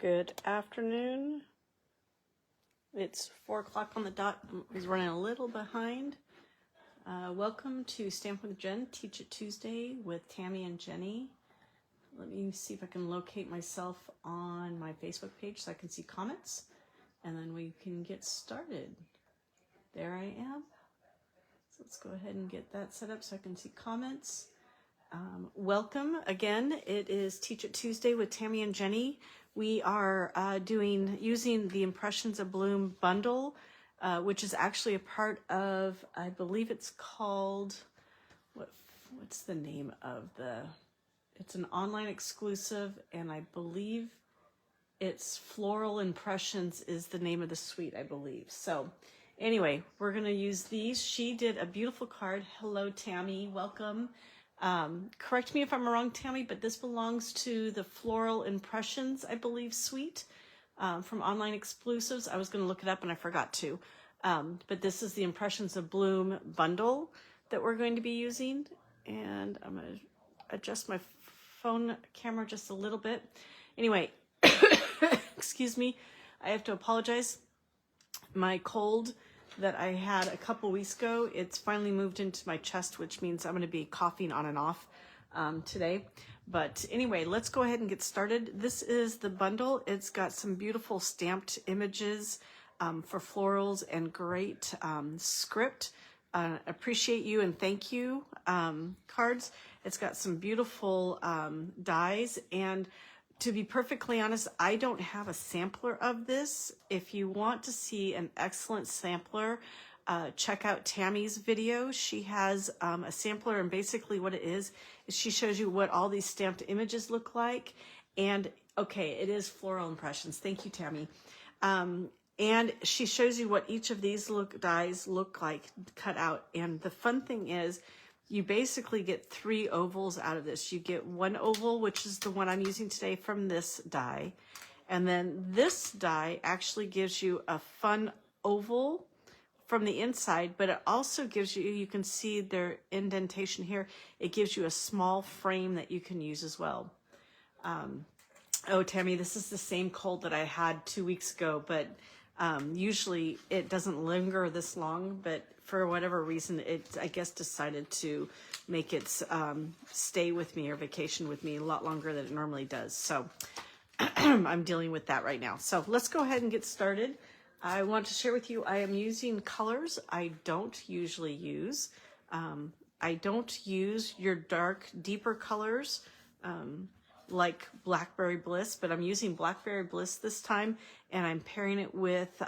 Good afternoon. It's 4 o'clock on the dot. I was running a little behind. Welcome to Stampin' with Jen, Teach It Tuesday with Tammy and Jenny. Let me see if I can locate myself on my Facebook page so I can see comments, and then we can get started. There I am. So let's go ahead and get that set up so I can see comments. Welcome again. It is Teach It Tuesday with Tammy and Jenny. We are using the Impressions Abloom bundle, which is actually a part of, I believe it's called, what's the name of it's an online exclusive, and I believe it's Floral Impressions is the name of the suite, I believe. So anyway, we're going to use these. She did a beautiful card. Hello, Tammy. Welcome. Correct me if I'm wrong, Tammy, but this belongs to the Floral Impressions, I believe, suite from Online Exclusives. I was going to look it up and I forgot to. But this is the Impressions Abloom bundle that we're going to be using. And I'm going to adjust my phone camera just a little bit. Anyway, excuse me, I have to apologize. My cold that I had a couple weeks ago, it's finally moved into my chest, which means I'm going to be coughing on and off today. But anyway, let's go ahead and get started. This is the bundle. It's got some beautiful stamped images for florals and great script. Appreciate you and thank you cards. It's got some beautiful dies, and to be perfectly honest, I don't have a sampler of this. If you want to see an excellent sampler, check out Tammy's video. She has a sampler, and basically what it is she shows you what all these stamped images look like. And okay, it is Floral Impressions. Thank you, Tammy. And she shows you what each of these dies look like cut out. And the fun thing is, you basically get 3 ovals out of this. You get one oval, which is the one I'm using today from this die. And then this die actually gives you a fun oval from the inside, but it also gives you, you can see their indentation here, it gives you a small frame that you can use as well. Oh, Tammy, this is the same cold that I had 2 weeks ago, but usually it doesn't linger this long, but for whatever reason, it, I guess, decided to make it stay with me or vacation with me a lot longer than it normally does. So I'm dealing with that right now. So let's go ahead and get started. I want to share with you, I am using colors I don't usually use. I don't use your dark, deeper colors like Blackberry Bliss, but I'm using Blackberry Bliss this time, and I'm pairing it with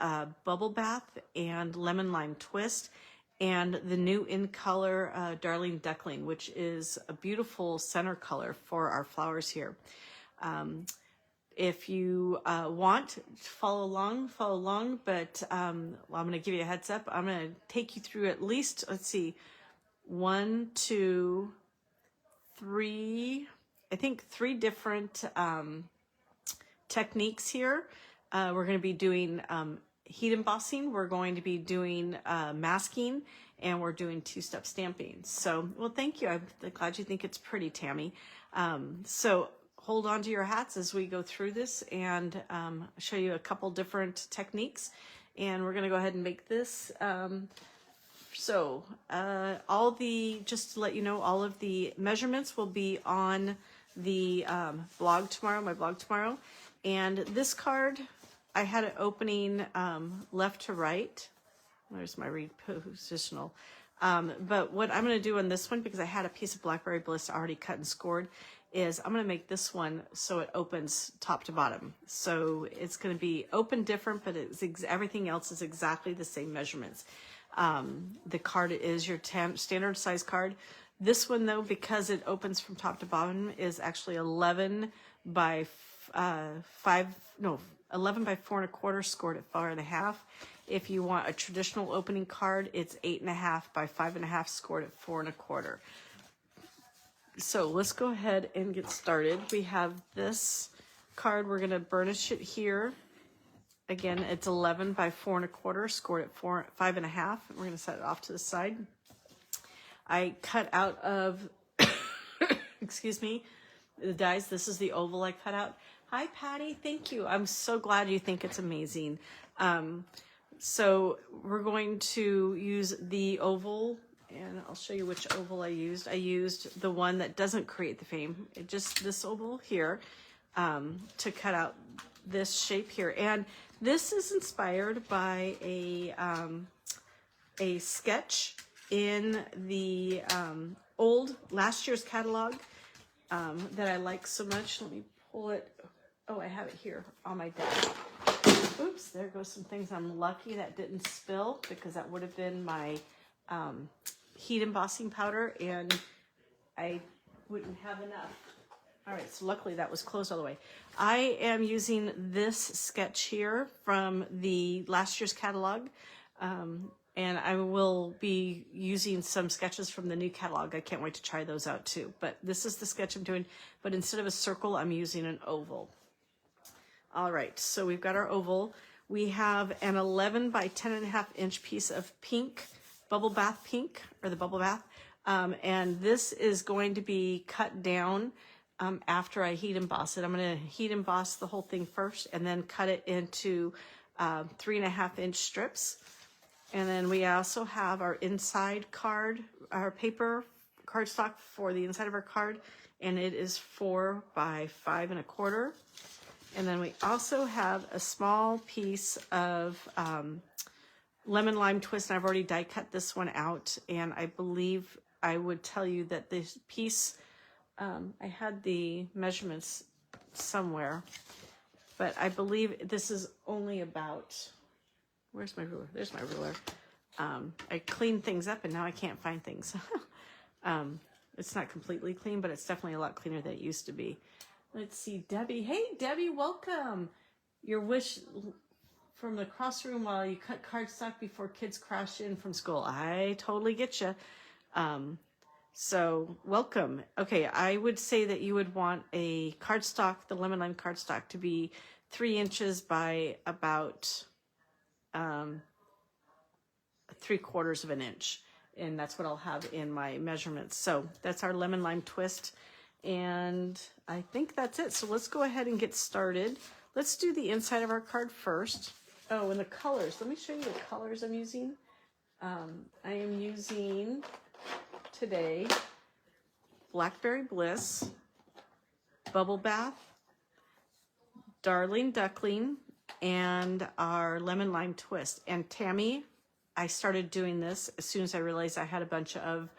Bubble Bath and Lemon Lime Twist, and the new in color Darling Duckling, which is a beautiful center color for our flowers here. If you want, follow along, but well, I'm going to give you a heads up. I'm going to take you through at least, let's see, 1, 2, 3, I think 3 different techniques here. We're going to be doing heat embossing, we're going to be doing masking, and we're doing 2-step stamping. So, well, thank you. I'm glad you think it's pretty, Tammy. So hold on to your hats as we go through this and show you a couple different techniques. And we're going to go ahead and make this. Just to let you know, all of the measurements will be on the blog tomorrow, my blog tomorrow. And this card, I had it opening left to right. There's my repositional. But what I'm going to do on this one, because I had a piece of Blackberry Bliss already cut and scored, is I'm going to make this one so it opens top to bottom. So it's going to be open different, but everything else is exactly the same measurements. The card is your standard size card. This one, though, because it opens from top to bottom, is actually 11 by 11 by 4¼ scored at 4½. If you want a traditional opening card, it's 8½ by 5½ scored at 4¼ So let's go ahead and get started. We have this card. We're going to burnish it here. Again, it's 11 by 4¼ scored at 5½. We're going to set it off to the side. I cut out of, excuse me, the dies. This is the oval I cut out. Hi, Patty. Thank you. I'm so glad you think it's amazing. So we're going to use the oval, and I'll show you which oval I used. I used the one that doesn't create the frame, just this oval here, to cut out this shape here. And this is inspired by a sketch in the last year's catalog that I like so much. Let me pull it. Oh, I have it here on my desk. Oops, there goes some things. I'm lucky that didn't spill, because that would have been my heat embossing powder, and I wouldn't have enough. All right, so luckily that was closed all the way. I am using this sketch here from the last year's catalog, and I will be using some sketches from the new catalog. I can't wait to try those out too. But this is the sketch I'm doing, but instead of a circle, I'm using an oval. All right, so we've got our oval. We have an 11 by 10.5 inch piece of pink, bubble bath pink, or the bubble bath. And this is going to be cut down after I heat emboss it. I'm going to heat emboss the whole thing first and then cut it into 3.5 inch strips. And then we also have our inside card, our paper cardstock for the inside of our card, and it is 4 by 5 1/4. And then we also have a small piece of lemon lime twist, and I've already die cut this one out. And I believe I would tell you that this piece, I had the measurements somewhere, but I believe this is only about, where's my ruler? There's my ruler. I cleaned things up and now I can't find things. It's not completely clean, but it's definitely a lot cleaner than it used to be. Let's see, Debbie. Hey, Debbie, welcome. Your wish from the crossroom while you cut cardstock before kids crash in from school. I totally get you. So welcome. Okay, I would say that you would want a cardstock, the lemon lime cardstock, to be 3 inches by about 3/4 of an inch. And that's what I'll have in my measurements. So that's our lemon lime twist. And I think that's it. So let's go ahead and get started. Let's do the inside of our card first. Oh, and the colors. Let me show you the colors I'm using. I am using today Blackberry Bliss, Bubble Bath, Darling Duckling, and our lemon lime twist. And Tammy, I started doing this as soon as I realized I had a bunch of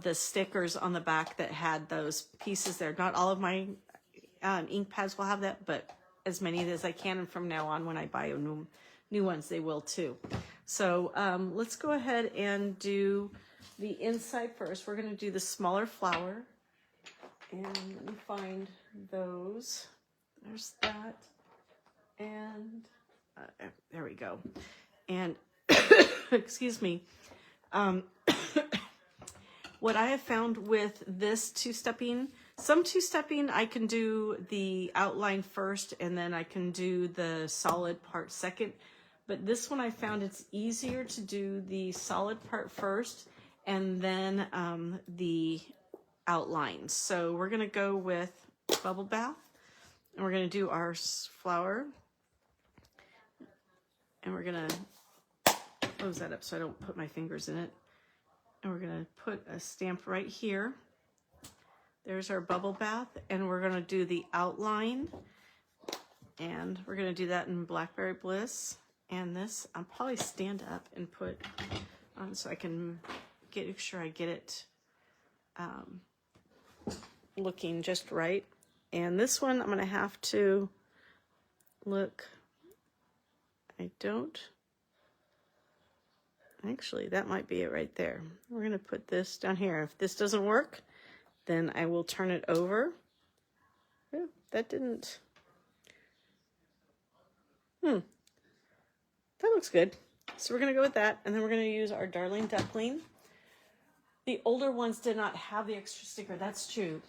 the stickers on the back that had those pieces there. Not all of my ink pads will have that, but as many as I can. And from now on, when I buy new ones, they will too. So let's go ahead and do the inside first. We're going to do the smaller flower. And let me find those. There's that. And there we go. And excuse me. What I have found with this two-stepping, some two-stepping I can do the outline first and then I can do the solid part second. But this one I found it's easier to do the solid part first and then the outlines. So we're going to go with Bubble Bath and we're going to do our flower. And we're going to close that up so I don't put my fingers in it. And we're going to put a stamp right here. There's our bubble bath. And we're going to do the outline. And we're going to do that in Blackberry Bliss. And this, I'll probably stand up and put on so I can make sure I get it looking just right. And this one, I'm going to have to look. I don't. Actually, that might be it right there. We're going to put this down here. If this doesn't work, then I will turn it over. Oh, that didn't. That looks good. So we're going to go with that. And then we're going to use our Darling Duckling. The older ones did not have the extra sticker. That's true.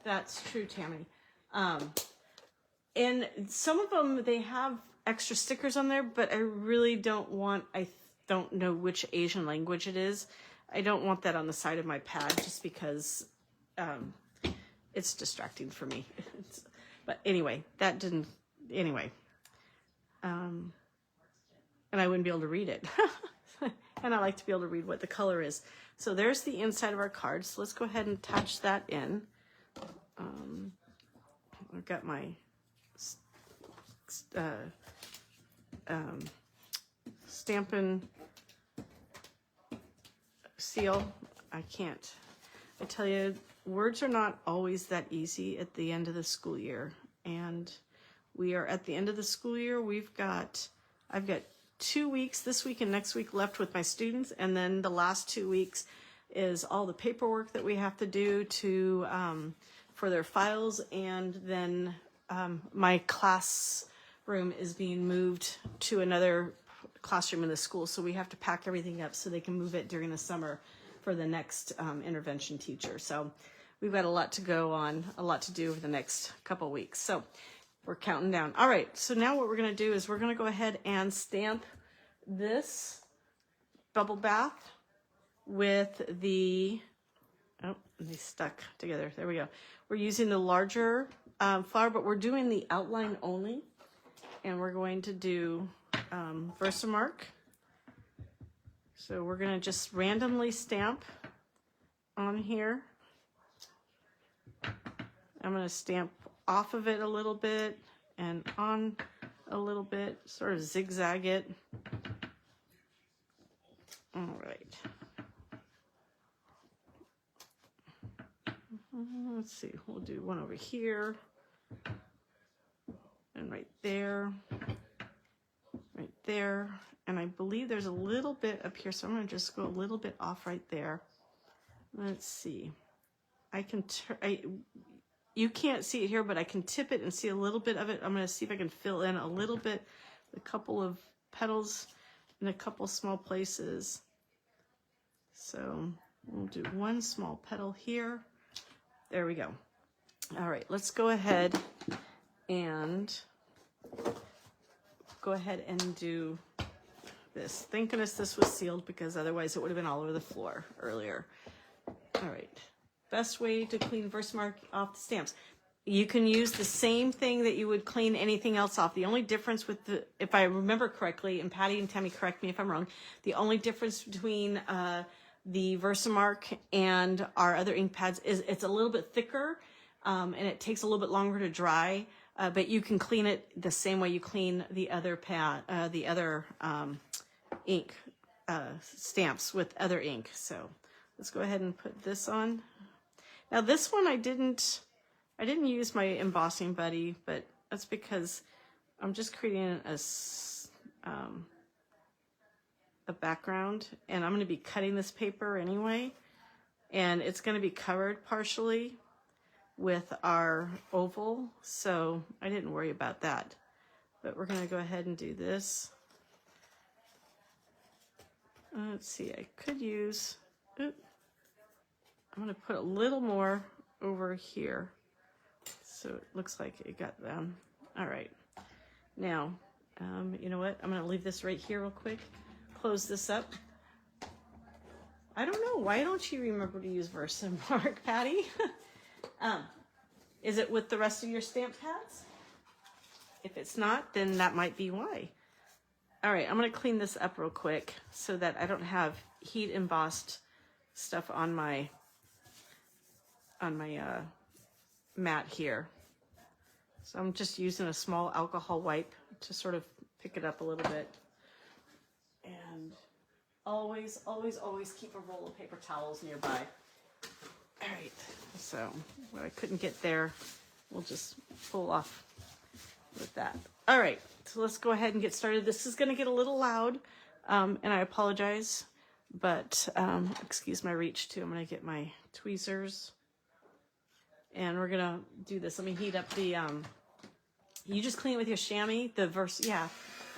That's true, Tammy. And some of them, they have extra stickers on there, but I really don't want, I don't know which Asian language it is. I don't want that on the side of my pad just because it's distracting for me. But anyway, that didn't, anyway. And I wouldn't be able to read it. And I like to be able to read what the color is. So there's the inside of our card. So let's go ahead and attach that in. I've got my Stampin' seal. I tell you, words are not always that easy at the end of the school year. And we are at the end of the school year. I've got 2 weeks, this week and next week, left with my students. And then the last 2 weeks is all the paperwork that we have to do for their files. And then my classroom is being moved to another classroom in the school. So we have to pack everything up so they can move it during the summer for the next intervention teacher. So we've got a lot to go on, a lot to do over the next couple weeks. So we're counting down. All right, so now what we're gonna do is we're gonna go ahead and stamp this bubble bath with the, oh, they stuck together. There we go. We're using the larger flower, but we're doing the outline only. And we're going to do Versamark. So we're gonna just randomly stamp on here. I'm gonna stamp off of it a little bit and on a little bit, sort of zigzag it. All right. Let's see, we'll do one over here and right there, and I believe there's a little bit up here, so I'm going to just go a little bit off right there. Let's see. You can't see it here, but I can tip it and see a little bit of it. I'm going to see if I can fill in a little bit, a couple of petals in a couple small places. So we'll do one small petal here. There we go. All right, let's go ahead and do this. Thank goodness this was sealed, because otherwise it would have been all over the floor earlier. All right, best way to clean Versamark off the stamps. You can use the same thing that you would clean anything else off. The only difference with if I remember correctly, and Patty and Tammy correct me if I'm wrong, the only difference between the Versamark and our other ink pads is it's a little bit thicker, and it takes a little bit longer to dry. But you can clean it the same way you clean the other ink stamps with other ink. So let's go ahead and put this on. Now this one I didn't use my embossing buddy, but that's because I'm just creating a background, and I'm going to be cutting this paper anyway, and it's going to be covered partially with our oval, so I didn't worry about that. But we're going to go ahead and do this. Let's see, I could use, I'm going to put a little more over here so it looks like it got them. All right, now you know what, I'm going to leave this right here real quick, close this up. I don't know, why don't you remember to use Versamark, Patty? Is it with the rest of your stamp pads? If it's not, then that might be why. All right, I'm going to clean this up real quick so that I don't have heat embossed stuff on my mat here. So I'm just using a small alcohol wipe to sort of pick it up a little bit. And always, always, always keep a roll of paper towels nearby. All right, so what I couldn't get there, we'll just pull off with that. All right, so let's go ahead and get started. This is going to get a little loud, and I apologize, but excuse my reach too. I'm going to get my tweezers, and we're going to do this. Let me heat up the, you just clean it with your chamois, yeah.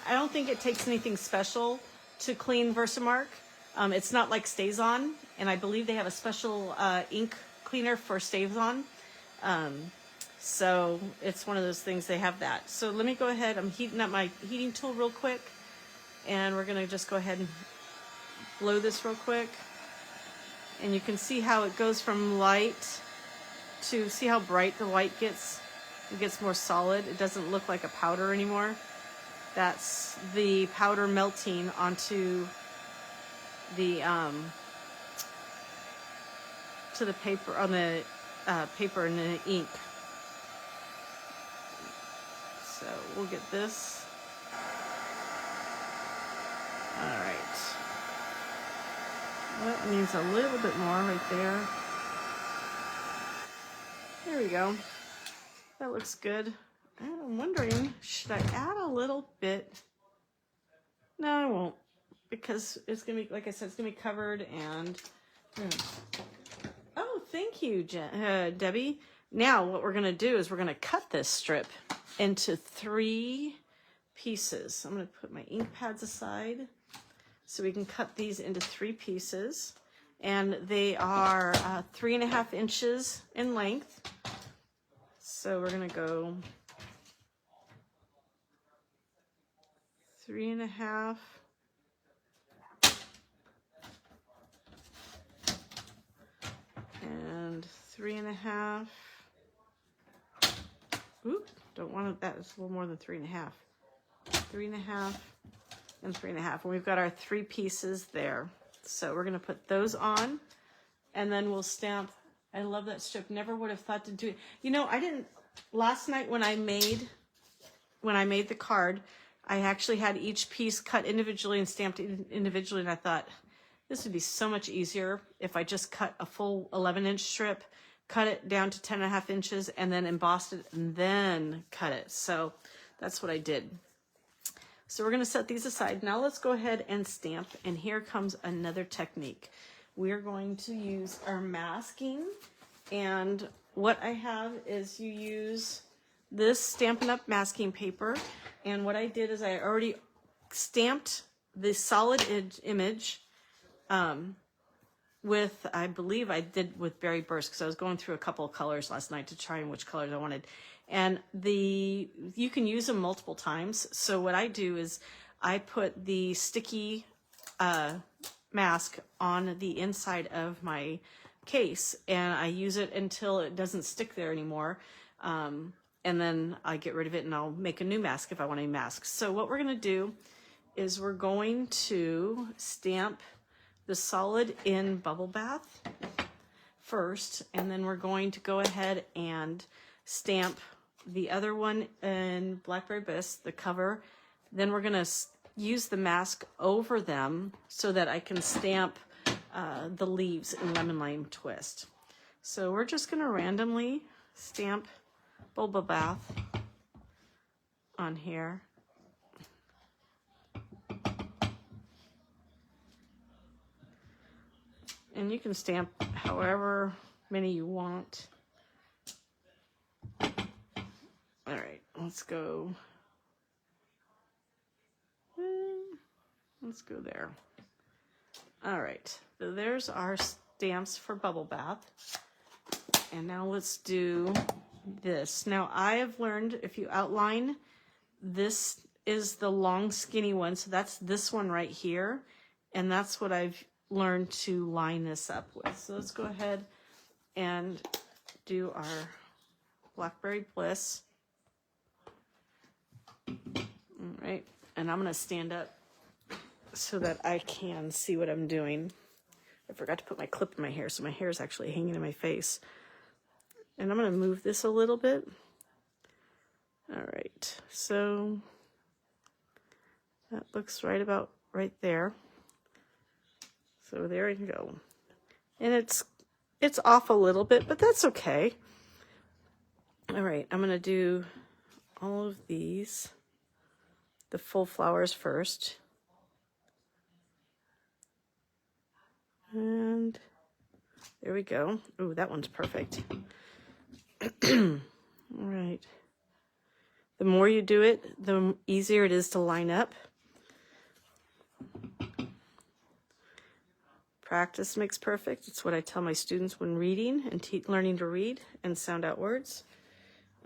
I don't think it takes anything special to clean Versamark. It's not like Stays-On, and I believe they have a special ink cleaner for Stays-On. So it's one of those things, they have that. So let me go ahead, I'm heating up my heating tool real quick, and we're gonna just go ahead and blow this real quick. And you can see how it goes from light to see how bright the white gets. It gets more solid. It doesn't look like a powder anymore. That's the powder melting onto the to the paper, on the paper and the ink. So we'll get this. All right. That needs a little bit more right there. There we go. That looks good. I'm wondering, should I add a little bit? No, I won't, because it's gonna be, like I said, it's gonna be covered. And oh, thank you, Debbie. Now what we're gonna do is we're gonna cut this strip into 3 pieces. I'm gonna put my ink pads aside so we can cut these into 3 pieces, and they are 3.5 inches in length. So we're gonna go 3.5 and 3.5. Oop, don't want it, that. It's a little more than 3.5. 3.5 and 3.5. And we've got our 3 pieces there. So we're gonna put those on, and then we'll stamp. I love that strip. Never would have thought to do it. You know, I didn't, last night when I made the card, I actually had each piece cut individually and stamped individually, and I thought this would be so much easier if I just cut a full 11-inch strip, cut it down to 10.5 inches, and then embossed it and then cut it. So that's what I did. So we're gonna set these aside. Now let's go ahead and stamp, and here comes another technique. We're going to use our masking, and what I have is you use this Stampin' Up masking paper, and what I did is I already stamped the solid image with, I believe I did with Berry Burst, because I was going through a couple of colors last night to try which colors I wanted. And you can use them multiple times. So what I do is I put the sticky mask on the inside of my case, and I use it until it doesn't stick there anymore. And then I get rid of it, and I'll make a new mask if I want a mask. So what we're gonna do is we're going to stamp the solid in Bubble Bath first, and then we're going to go ahead and stamp the other one in Blackberry Bisque, the cover. Then we're gonna use the mask over them so that I can stamp the leaves in Lemon Lime Twist. So we're just gonna randomly stamp Bubble Bath on here. And you can stamp however many you want. All right, let's go. Let's go there. All right, so there's our stamps for Bubble Bath. And now let's do this. Now I have learned if you outline, this is the long skinny one, so that's this one right here, and that's what I've learned to line this up with. So let's go ahead and do our Blackberry Bliss. All right, and I'm gonna stand up so that I can see what I'm doing. I forgot to put my clip in my hair, so my hair is actually hanging in my face. And I'm gonna move this a little bit. All right, so that looks right about right there. So there you go. And it's off a little bit, but that's okay. All right, I'm gonna do all of these, the full flowers first. And there we go. Ooh, that one's perfect. All right. The more you do it, the easier it is to line up. Practice makes perfect. It's what I tell my students when reading and learning to read and sound out words.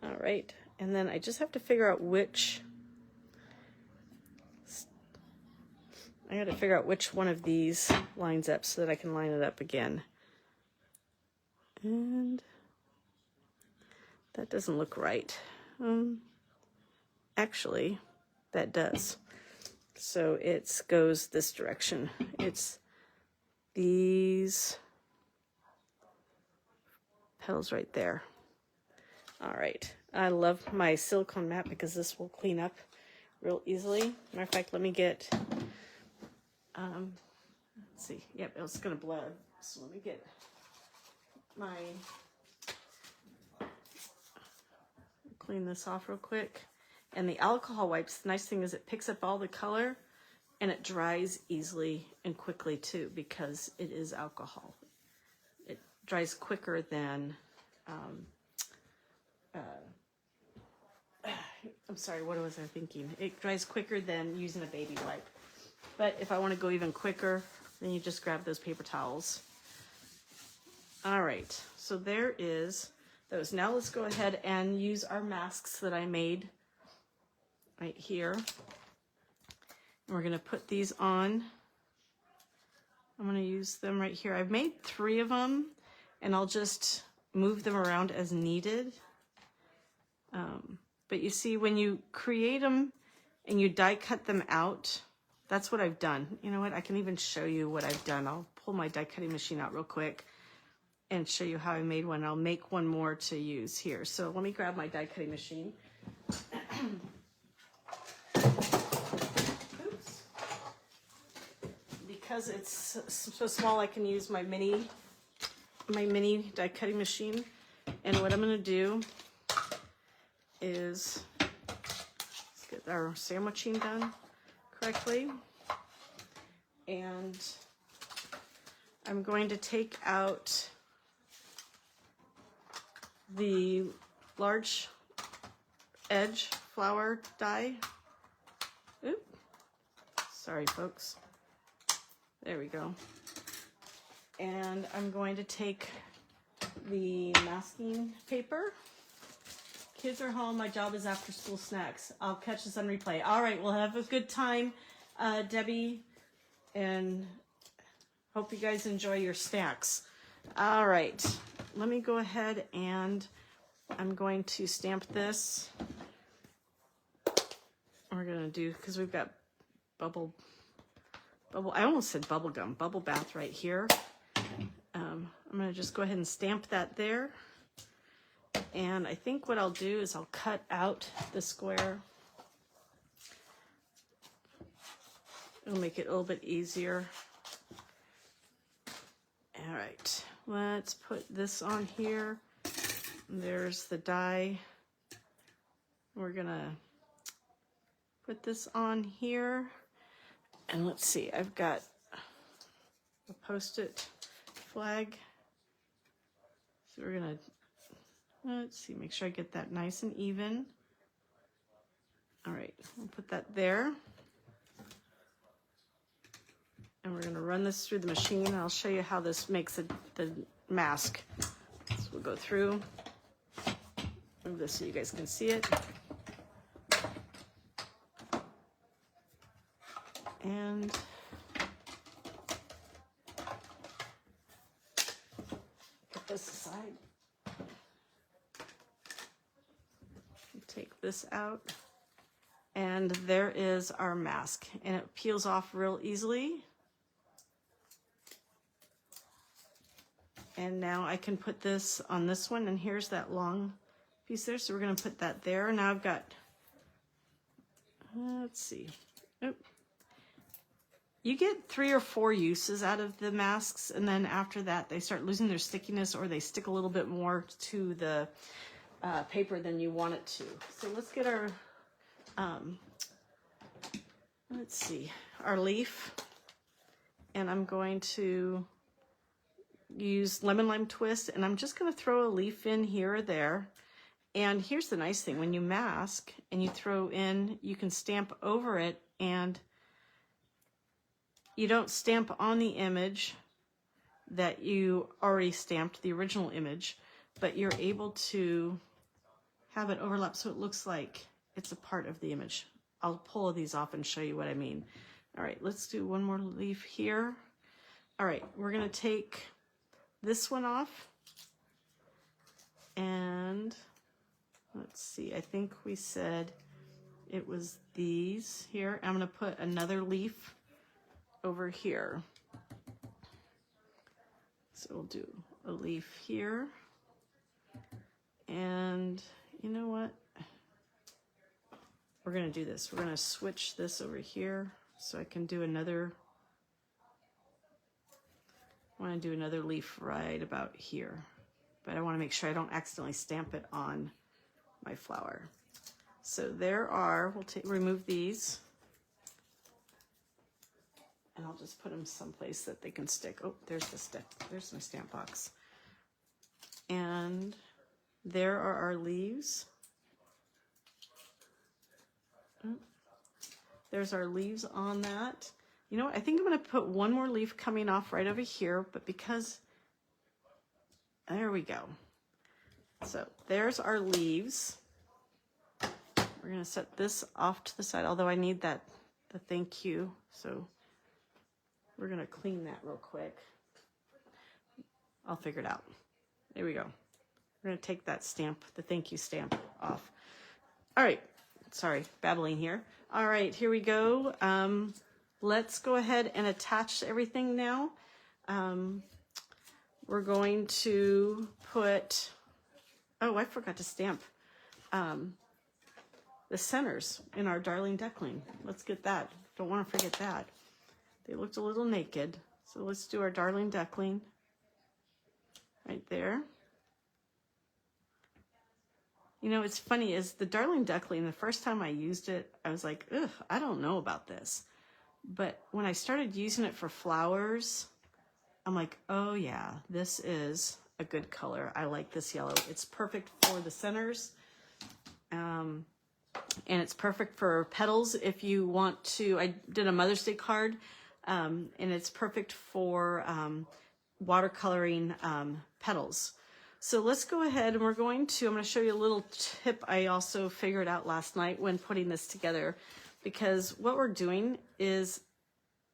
All right, and then I just have to figure out which, I got to figure out which one of these lines up so that I can line it up again. And That doesn't look right. Actually, that does. So it goes this direction. It's these petals right there. All right. I love my silicone mat because this will clean up real easily. Matter of fact, let me get, let's see. Yep, it's going to bled. So let me get my, clean this off real quick. And the alcohol wipes, the nice thing is it picks up all the color and it dries easily and quickly too because it is alcohol. It dries quicker than, I'm sorry, what was I thinking? It dries quicker than using a baby wipe. But if I want to go even quicker, then you just grab those paper towels. All right, so there is those. Now let's go ahead and use our masks that I made right here. And we're going to put these on. I'm going to use them right here. I've made 3 of them, and I'll just move them around as needed. But you see, when you create them and you die cut them out, that's what I've done. You know what? I can even show you what I've done. I'll pull my die cutting machine out real quick and show you how I made one. I'll make one more to use here. So let me grab my die cutting machine. Oops. Because it's so small, I can use my mini die cutting machine. And what I'm going to do is let's get our sandwiching done correctly. And I'm going to take out the large edge flower die. Oop. Sorry, folks. There we go. And I'm going to take the masking paper. Kids are home. My job is after school snacks. I'll catch this on replay. All right, we'll have a good time, Debbie, and hope you guys enjoy your snacks. All right, let me go ahead and I'm going to stamp this. We're gonna do, because we've got bubble, I almost said bubble gum, bubble bath right here. I'm gonna just go ahead and stamp that there. And I think what I'll do is I'll cut out the square. It'll make it a little bit easier. All right, let's put this on here. There's the die. We're gonna put this on here. And let's see, I've got a Post-it flag. So we're gonna, let's see, make sure I get that nice and even. All right, we'll put that there. And we're gonna run this through the machine. I'll show you how this makes the mask. So we'll go through, move this so you guys can see it. And put this aside. Take this out. And there is our mask. And it peels off real easily. And now I can put this on this one. And here's that long piece there. So we're going to put that there. Now I've got, let's see. Oh. You get 3 or 4 uses out of the masks, and then after that they start losing their stickiness, or they stick a little bit more to the paper than you want it to. So let's get our, let's see, our leaf, and I'm going to use lemon lime twist, and I'm just going to throw a leaf in here or there. And here's the nice thing, when you mask and you throw in, you can stamp over it, and you don't stamp on the image that you already stamped, the original image, but you're able to have it overlap so it looks like it's a part of the image. I'll pull these off and show you what I mean. All right, let's do one more leaf here. All right, we're gonna take this one off, and let's see, I think we said it was these here. I'm gonna put another leaf over here. So we'll do a leaf here. And you know what? We're gonna do this. We're gonna switch this over here so I can do another, I wanna do another leaf right about here. But I wanna make sure I don't accidentally stamp it on my flower. So there are, we'll remove these. And I'll just put them someplace that they can stick. Oh, there's there's my stamp box. And there are our leaves. There's our leaves on that. You know what? I think I'm going to put one more leaf coming off right over here, but because, there we go. So there's our leaves. We're going to set this off to the side, although I need the thank you. So we're going to clean that real quick. I'll figure it out. There we go. We're going to take that stamp, the thank you stamp, off. All right. Sorry, babbling here. All right, here we go. Let's go ahead and attach everything now. We're going to put, oh, I forgot to stamp the centers in our darling duckling. Let's get that. Don't want to forget that. They looked a little naked. So let's do our darling duckling right there. You know, it's funny is the darling duckling, the first time I used it, I was like, ugh, I don't know about this. But when I started using it for flowers, I'm like, oh yeah, this is a good color. I like this yellow. It's perfect for the centers. And it's perfect for petals if you want to. I did a Mother's Day card, and it's perfect for watercoloring petals. So let's go ahead and I'm going to show you a little tip I also figured out last night when putting this together, because what we're doing is,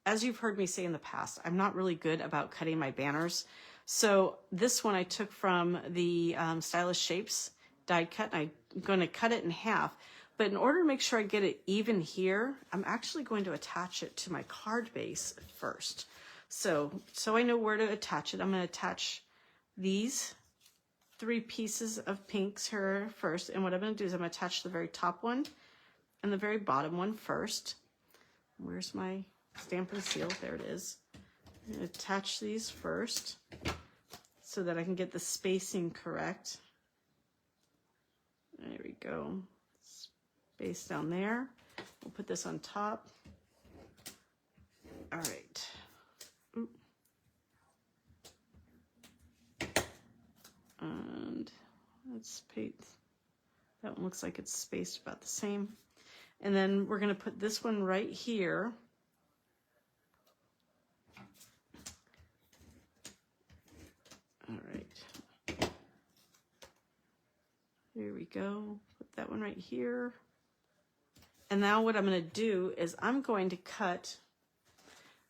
as you've heard me say in the past, I'm not really good about cutting my banners. So this one I took from the Stylish Shapes die cut, and I'm going to cut it in half. But in order to make sure I get it even here, I'm actually going to attach it to my card base first. So I know where to attach it. I'm going to attach these 3 pieces of pinks here first, and what I'm going to do is I'm going to attach the very top one and the very bottom one first. Where's my Stampin' Seal? There it is. I'm going to attach these first so that I can get the spacing correct. There we go. Space down there. We'll put this on top. All right. Oop. And let's paste. That one looks like it's spaced about the same. And then we're going to put this one right here. All right. Here we go. Put that one right here. And now what I'm going to do is I'm going to cut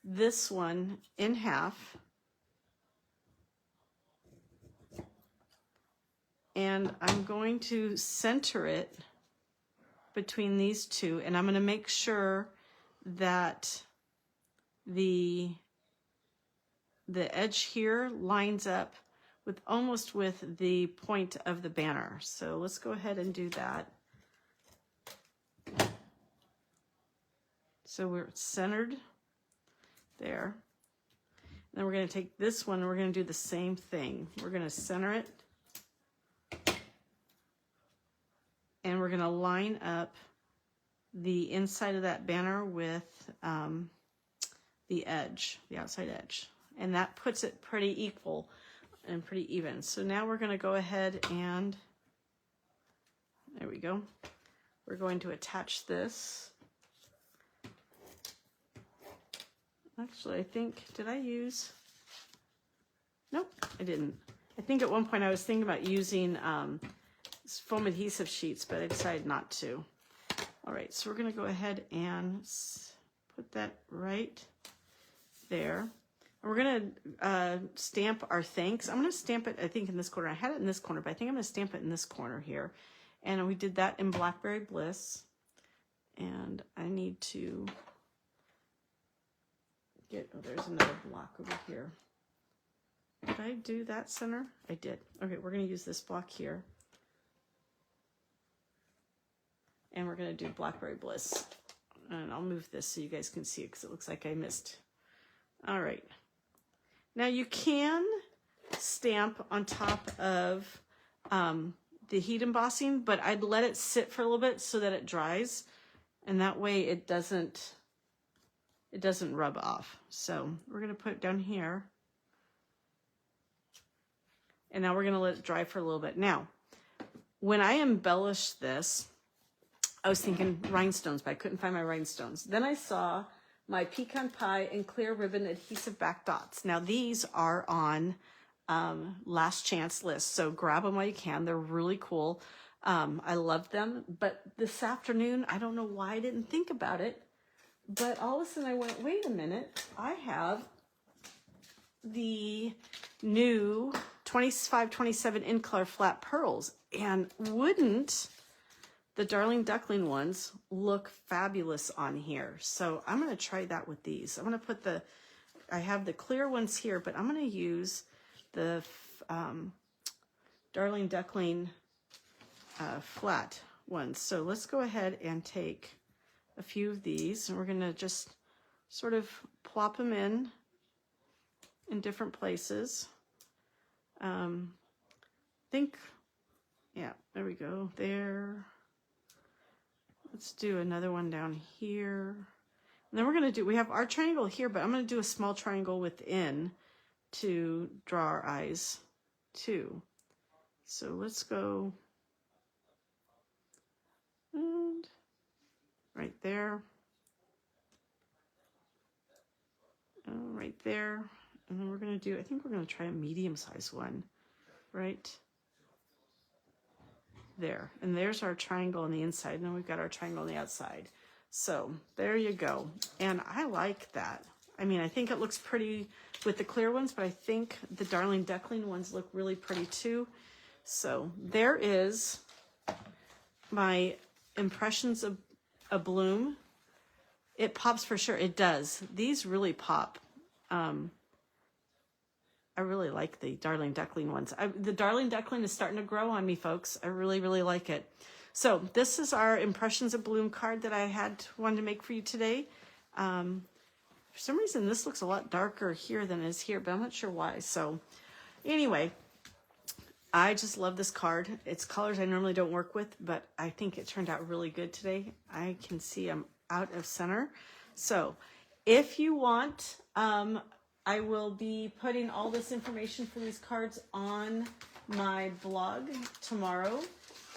this one in half. And I'm going to center it between these two, and I'm going to make sure that the edge here lines up with almost with the point of the banner. So let's go ahead and do that. So we're centered there. And then we're going to take this one and we're going to do the same thing. We're going to center it. And we're going to line up the inside of that banner with the edge, the outside edge. And that puts it pretty equal and pretty even. So now we're going to go ahead and, there we go. We're going to attach this. Actually, I think, did I use, nope, I didn't. I think at one point I was thinking about using foam adhesive sheets, but I decided not to. All right, so we're going to go ahead and put that right there. And we're going to stamp our thanks. I'm going to stamp it, I think, in this corner. I had it in this corner, but I think I'm going to stamp it in this corner here. And we did that in Blackberry Bliss. And I need to get, oh, there's another block over here. Did I do that center? I did. Okay, we're going to use this block here. And we're going to do Blackberry Bliss. And I'll move this so you guys can see it because it looks like I missed. All right. Now you can stamp on top of the heat embossing, but I'd let it sit for a little bit so that it dries. And that way it doesn't rub off. So we're going to put it down here. And now we're going to let it dry for a little bit. Now, when I embellished this, I was thinking rhinestones, but I couldn't find my rhinestones. Then I saw my pecan pie and clear ribbon adhesive back dots. Now these are on last chance list, so grab them while you can. They're really cool. I love them, but this afternoon, I don't know why I didn't think about it, but all of a sudden I went, wait a minute, I have the new 25-27 in color flat pearls, and wouldn't the Darling Duckling ones look fabulous on here? So I'm going to try that with these. I'm going to put I have the clear ones here, but I'm going to use the Darling Duckling flat ones. So let's go ahead and take a few of these, and we're going to just sort of plop them in different places. Yeah, there we go. There. Let's do another one down here. And then we're going to do, we have our triangle here, but I'm going to do a small triangle within to draw our eyes too. So let's go and right there. Right there. And then we're going to do, I think we're going to try a medium-sized one, right there. And there's our triangle on the inside, and then we've got our triangle on the outside. So there you go. And I like that. I mean, I think it looks pretty with the clear ones, but I think the Darling Duckling ones look really pretty too. So there is my Impressions Abloom. It pops for sure. It does. These really pop. I really like the Darling Duckling ones. The Darling Duckling is starting to grow on me, folks. I really, really like it. So this is our Impressions Abloom card that I wanted to make for you today. For some reason, this looks a lot darker here than it is here, but I'm not sure why. So anyway, I just love this card. It's colors I normally don't work with, but I think it turned out really good today. I can see I'm out of center. So if you want, I will be putting all this information for these cards on my blog tomorrow.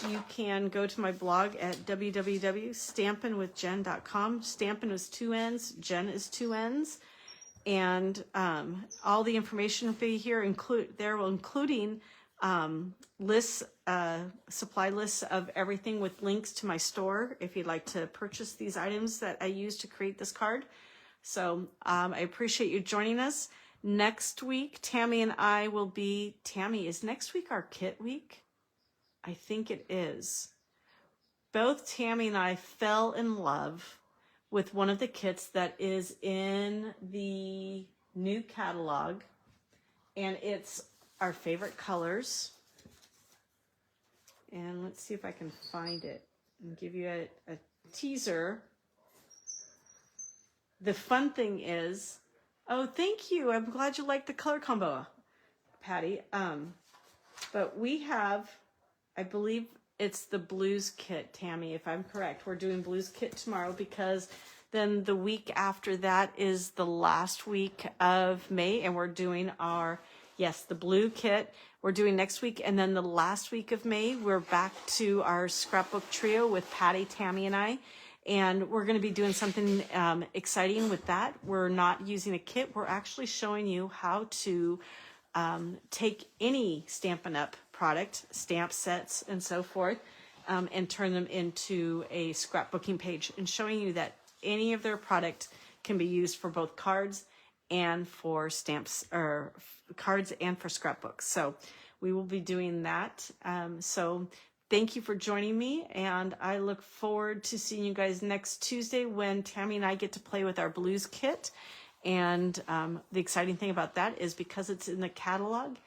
You can go to my blog at www.stampinwithjenn.com. Stampin is 2 N's, Jenn is 2 N's. And all the information will be here, including lists, supply lists of everything with links to my store if you'd like to purchase these items that I use to create this card. So I appreciate you joining us. Next week, Tammy and I will be, Tammy, is next week our kit week? I think it is. Both Tammy and I fell in love with one of the kits that is in the new catalog, and it's our favorite colors. And let's see if I can find it and give you a teaser. The fun thing is, oh, thank you. I'm glad you liked the color combo, Patty. But we have, I believe it's the blues kit, Tammy, if I'm correct. We're doing blues kit tomorrow because then the week after that is the last week of May, and we're doing our, yes, the blue kit we're doing next week. And then the last week of May, we're back to our scrapbook trio with Patty, Tammy, and I. And we're going to be doing something exciting with that. We're not using a kit. We're actually showing you how to take any Stampin' Up product, stamp sets and so forth, and turn them into a scrapbooking page, and showing you that any of their product can be used for both cards and for stamps, or cards and for scrapbooks. So we will be doing that. So thank you for joining me, and I look forward to seeing you guys next Tuesday when Tammy and I get to play with our blues kit. And the exciting thing about that is because it's in the catalog,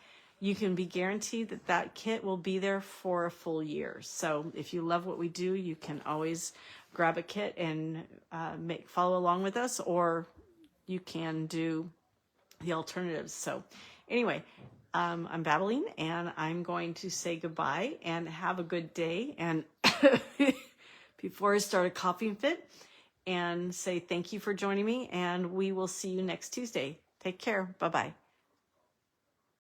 you can be guaranteed that that kit will be there for a full year. So if you love what we do, you can always grab a kit and follow along with us, or you can do the alternatives. So anyway, I'm babbling, and I'm going to say goodbye and have a good day. And before I start a coughing fit, and say thank you for joining me, and we will see you next Tuesday. Take care. Bye-bye.